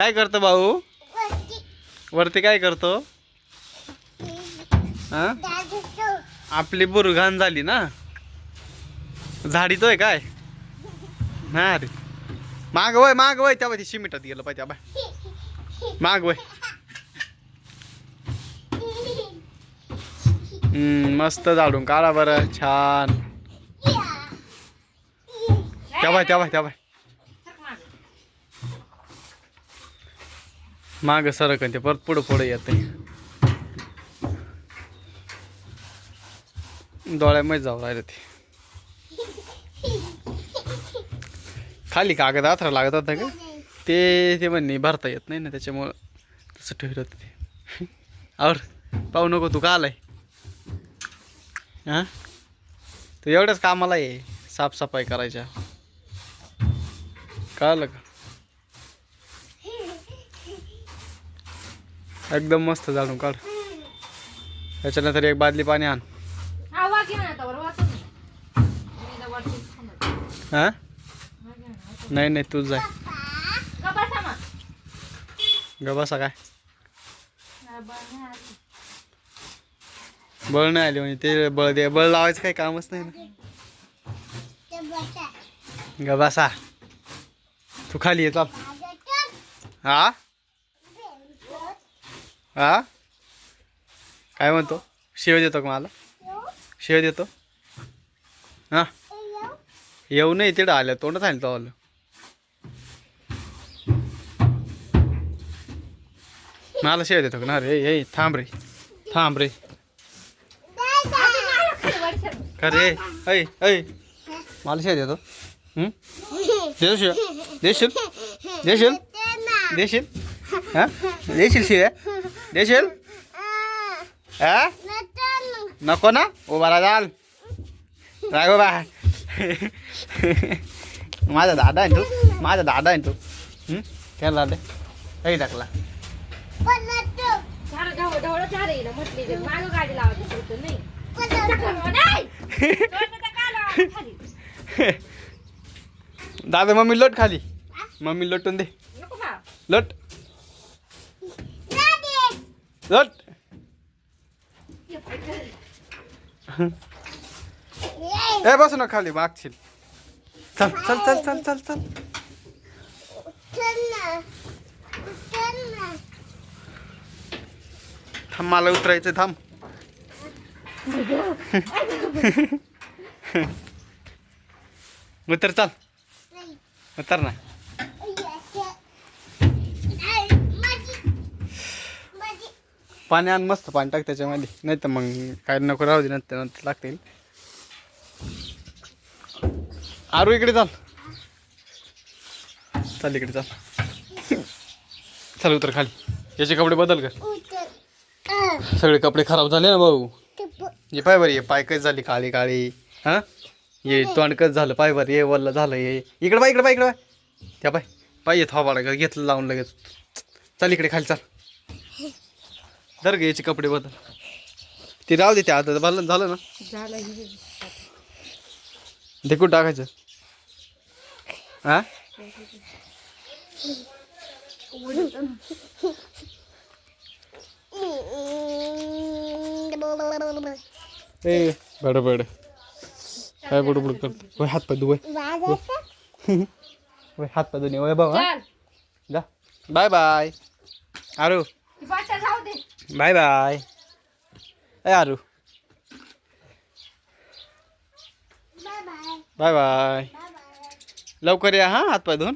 काय करतो भाऊ? वरती काय करतो? हा, आपली बुरघान झाली ना, झाडीतोय काय? हा रे, माग वय तेव्हा शिमिटात गेलं पाहिजे बाय, माग वय. मस्त झाडून काढा बरं, छान. तेव्हा माग सरक ते परत पुढे येते. डोळ्यामध्ये जाऊ राहिले खाली कागद आथरा लागत होता का ते म्हणणे भरता येत नाही ना, त्याच्यामुळं तसं ठेवलं ते. और पाहू नको तू का आलाय? हां, तू एवढंच कामाला आहे साफसफाई करायच्या, कळलं का? एकदम मस्त झाडून काढ. त्याच्यानंतर एक बादली पाणी आण. हा, नाही तूच जाय. गबासा काय बळ नाही आली म्हणजे ते बळ लावायचं काही कामच नाही ना. गबासा तू खाली ये, चाल. हा हा, काय म्हणतो? शिव देतो का मला? शिव देतो? हा, येऊ नाही तिकडं आलं तोंड सांगितलं तो आलं. मला शिव देतो का ना रे? ये थांब रे का रे? ऐ मला शिव देतो? देशील हा, देशील शिव्या देशील? हा, नको ना, उभा राहा राय बाबा. माझा दादा आहे तू, काय दादा काही टाकला. दादा मम्मी लोट खाली, मम्मी लोटून दे. लोट ए बस ना खाली, मागशील. चल थांब, मला उतरायचं, थांब. उतर, चल उतर ना. पाणी आण, मस्त पाणी टाक त्याच्यामध्ये, नाही तर मग काय नको राहू दे, नंतर लागतील. आरू इकडे चल इकडे चल उतर खाली. याचे कपडे बदल कर, सगळे कपडे खराब झाले ना भाऊ. ये पाय बरं, ये पाय कच झाली काळी. हा, ये तोंड कच झालं पाय बरं, ये वल्ल झालं. ये इकडे पाय त्या पाय थोबाडा घेतलं लावून लगेच. चल इकडे खाली, चल धर ग याचे कपडे बदल. ते राहू दे, ते आता बदल झालं ना, ते कुठं टाकायचं? हा, ए बडबड काय बडबड करतो? हात पाय धुवय, हात पाय धुणे वय बाबा. जा, बाय बाय आरू, बाय ए आरू, बाय लवकर या हा, हात पाय धुवून.